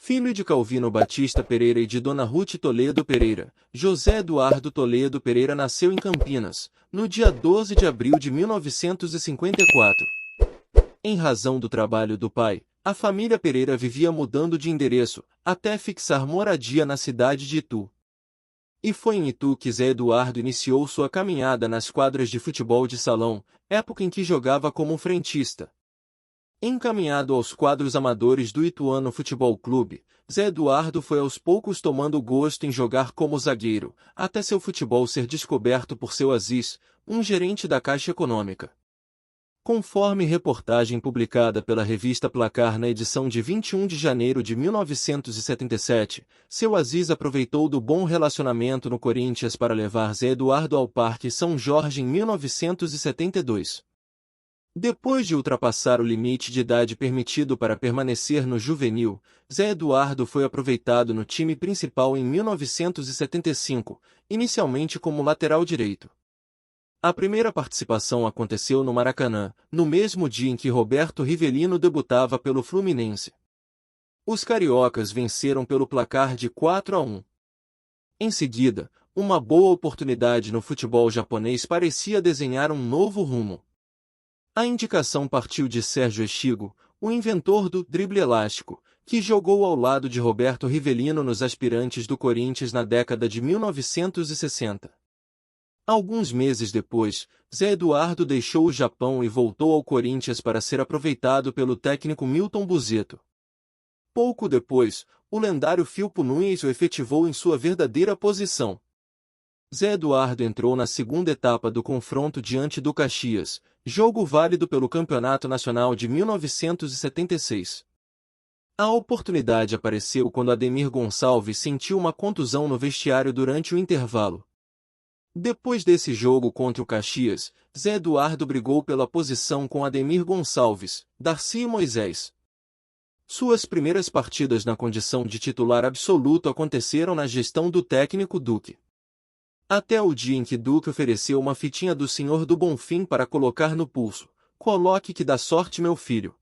Filho de Calvino Batista Pereira e de Dona Ruth Toledo Pereira, José Eduardo Toledo Pereira nasceu em Campinas, no dia 12 de abril de 1954. Em razão do trabalho do pai, a família Pereira vivia mudando de endereço, até fixar moradia na cidade de Itu. E foi em Itu que Zé Eduardo iniciou sua caminhada nas quadras de futebol de salão, época em que jogava como frentista. Encaminhado aos quadros amadores do Ituano Futebol Clube, Zé Eduardo foi aos poucos tomando gosto em jogar como zagueiro, até seu futebol ser descoberto por seu Aziz, um gerente da Caixa Econômica. Conforme reportagem publicada pela revista Placar na edição de 21 de janeiro de 1977, seu Aziz aproveitou do bom relacionamento no Corinthians para levar Zé Eduardo ao Parque São Jorge em 1972. Depois de ultrapassar o limite de idade permitido para permanecer no juvenil, Zé Eduardo foi aproveitado no time principal em 1975, inicialmente como lateral direito. A primeira participação aconteceu no Maracanã, no mesmo dia em que Roberto Rivelino debutava pelo Fluminense. Os cariocas venceram pelo placar de 4-1. Em seguida, uma boa oportunidade no futebol japonês parecia desenhar um novo rumo. A indicação partiu de Sérgio Echigo, o inventor do drible elástico, que jogou ao lado de Roberto Rivelino nos aspirantes do Corinthians na década de 1960. Alguns meses depois, Zé Eduardo deixou o Japão e voltou ao Corinthians para ser aproveitado pelo técnico Milton Buzeto. Pouco depois, o lendário Filpo Nunes o efetivou em sua verdadeira posição. Zé Eduardo entrou na segunda etapa do confronto diante do Caxias, jogo válido pelo Campeonato Nacional de 1976. A oportunidade apareceu quando Ademir Gonçalves sentiu uma contusão no vestiário durante o intervalo. Depois desse jogo contra o Caxias, Zé Eduardo brigou pela posição com Ademir Gonçalves, Darcy e Moisés. Suas primeiras partidas na condição de titular absoluto aconteceram na gestão do técnico Duque. Até o dia em que Duque ofereceu uma fitinha do Senhor do Bonfim para colocar no pulso: "Coloque que dá sorte, meu filho."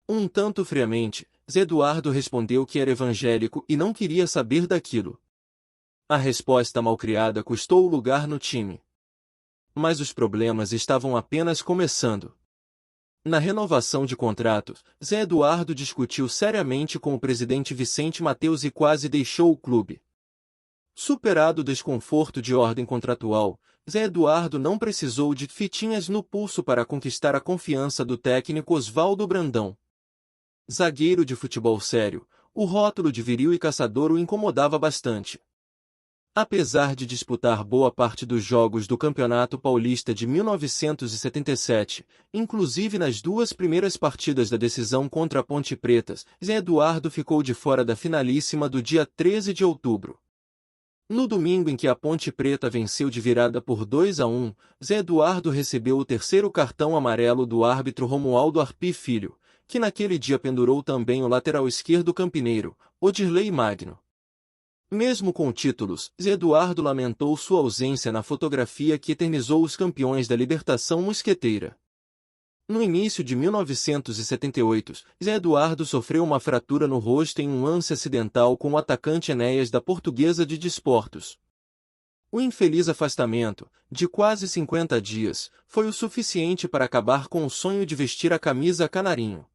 Um tanto friamente, Zé Eduardo respondeu que era evangélico e não queria saber daquilo. A resposta malcriada custou o lugar no time. Mas os problemas estavam apenas começando. Na renovação de contrato, Zé Eduardo discutiu seriamente com o presidente Vicente Mateus e quase deixou o clube. Superado o desconforto de ordem contratual, Zé Eduardo não precisou de fitinhas no pulso para conquistar a confiança do técnico Oswaldo Brandão. Zagueiro de futebol sério, o rótulo de viril e caçador o incomodava bastante. Apesar de disputar boa parte dos jogos do Campeonato Paulista de 1977, inclusive nas duas primeiras partidas da decisão contra a Ponte Preta, Zé Eduardo ficou de fora da finalíssima do dia 13 de outubro. No domingo em que a Ponte Preta venceu de virada por 2-1, Zé Eduardo recebeu o terceiro cartão amarelo do árbitro Romualdo Arpi Filho, que naquele dia pendurou também o lateral esquerdo campineiro, Odirley Magno. Mesmo com títulos, Zé Eduardo lamentou sua ausência na fotografia que eternizou os campeões da Libertação Mosqueteira. No início de 1978, Zé Eduardo sofreu uma fratura no rosto em um lance acidental com o atacante Enéas da Portuguesa de Desportos. O infeliz afastamento, de quase 50 dias, foi o suficiente para acabar com o sonho de vestir a camisa canarinho.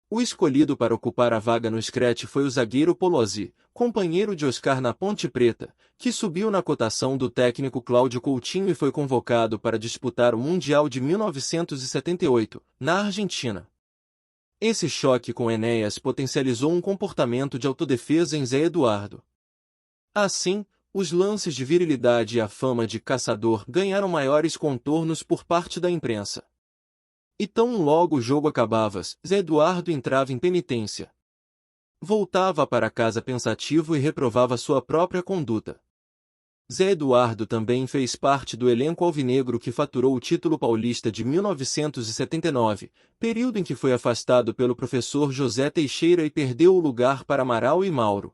O escolhido para ocupar a vaga no Screte foi o zagueiro Polozzi, companheiro de Oscar na Ponte Preta, que subiu na cotação do técnico Cláudio Coutinho e foi convocado para disputar o Mundial de 1978, na Argentina. Esse choque com Enéas potencializou um comportamento de autodefesa em Zé Eduardo. Assim, os lances de virilidade e a fama de caçador ganharam maiores contornos por parte da imprensa. E tão logo o jogo acabava, Zé Eduardo entrava em penitência. Voltava para casa pensativo e reprovava sua própria conduta. Zé Eduardo também fez parte do elenco alvinegro que faturou o título paulista de 1979, período em que foi afastado pelo professor José Teixeira e perdeu o lugar para Amaral e Mauro.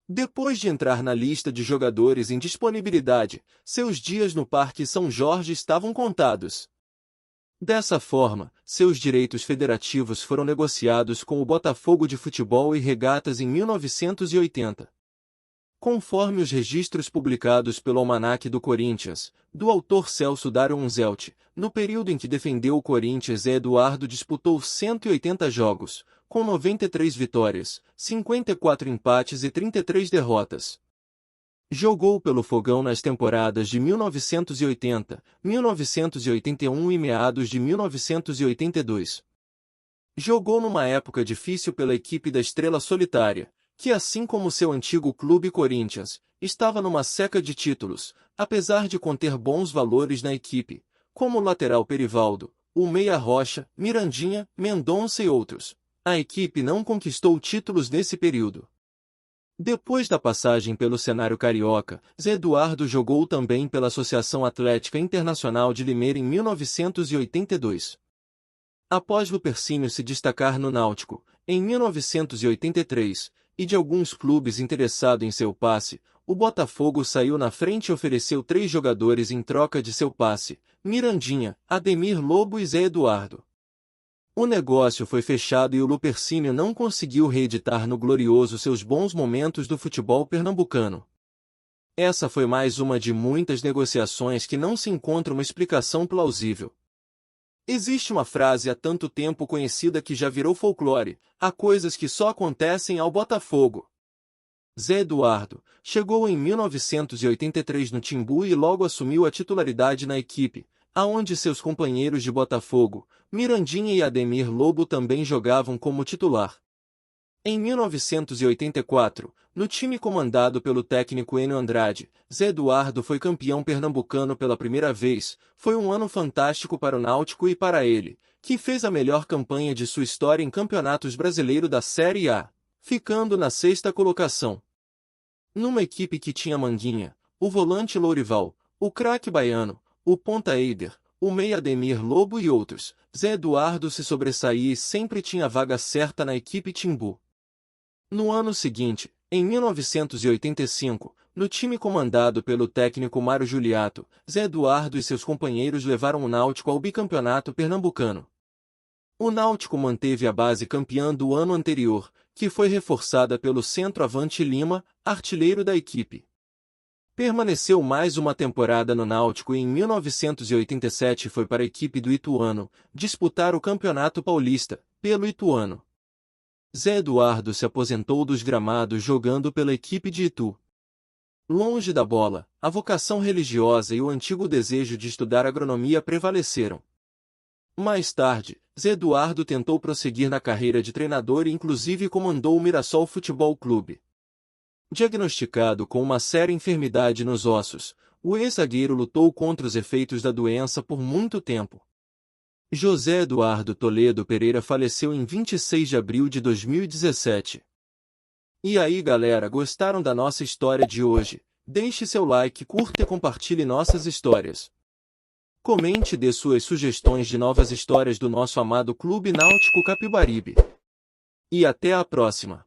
Depois de entrar na lista de jogadores em disponibilidade, seus dias no Parque São Jorge estavam contados. Dessa forma, seus direitos federativos foram negociados com o Botafogo de Futebol e Regatas em 1980. Conforme os registros publicados pelo Almanaque do Corinthians, do autor Celso Dario Unzelt, no período em que defendeu o Corinthians, Zé Eduardo disputou 180 jogos, com 93 vitórias, 54 empates e 33 derrotas. Jogou pelo Fogão nas temporadas de 1980, 1981 e meados de 1982. Jogou numa época difícil pela equipe da Estrela Solitária, que assim como seu antigo clube Corinthians, estava numa seca de títulos, apesar de conter bons valores na equipe, como o lateral Perivaldo, o meia Rocha, Mirandinha, Mendonça e outros. A equipe não conquistou títulos nesse período. Depois da passagem pelo cenário carioca, Zé Eduardo jogou também pela Associação Atlética Internacional de Limeira em 1982. Após Lupercínio se destacar no Náutico, em 1983, e de alguns clubes interessados em seu passe, o Botafogo saiu na frente e ofereceu 3 jogadores em troca de seu passe: Mirandinha, Ademir Lobo e Zé Eduardo. O negócio foi fechado e o Lupercínio não conseguiu reeditar no Glorioso seus bons momentos do futebol pernambucano. Essa foi mais uma de muitas negociações que não se encontra uma explicação plausível. Existe uma frase há tanto tempo conhecida que já virou folclore: há coisas que só acontecem ao Botafogo. Zé Eduardo chegou em 1983 no Timbu e logo assumiu a titularidade na equipe, aonde seus companheiros de Botafogo, Mirandinha e Ademir Lobo, também jogavam como titular. Em 1984, no time comandado pelo técnico Enio Andrade, Zé Eduardo foi campeão pernambucano pela primeira vez. Foi um ano fantástico para o Náutico e para ele, que fez a melhor campanha de sua história em campeonatos brasileiros da Série A, ficando na 6ª colocação. Numa equipe que tinha Manguinha, o volante Lourival, o craque Baiano, o ponta Eider, o meia Ademir Lobo e outros, Zé Eduardo se sobressaía e sempre tinha vaga certa na equipe Timbu. No ano seguinte, em 1985, no time comandado pelo técnico Mário Juliato, Zé Eduardo e seus companheiros levaram o Náutico ao bicampeonato pernambucano. O Náutico manteve a base campeã do ano anterior, que foi reforçada pelo centroavante Lima, artilheiro da equipe. Permaneceu mais uma temporada no Náutico e em 1987 foi para a equipe do Ituano disputar o Campeonato Paulista, pelo Ituano. Zé Eduardo se aposentou dos gramados jogando pela equipe de Itu. Longe da bola, a vocação religiosa e o antigo desejo de estudar agronomia prevaleceram. Mais tarde, Zé Eduardo tentou prosseguir na carreira de treinador e inclusive comandou o Mirassol Futebol Clube. Diagnosticado com uma séria enfermidade nos ossos, o ex-zagueiro lutou contra os efeitos da doença por muito tempo. José Eduardo Toledo Pereira faleceu em 26 de abril de 2017. E aí galera, gostaram da nossa história de hoje? Deixe seu like, curta e compartilhe nossas histórias. Comente e dê suas sugestões de novas histórias do nosso amado Clube Náutico Capibaribe. E até a próxima!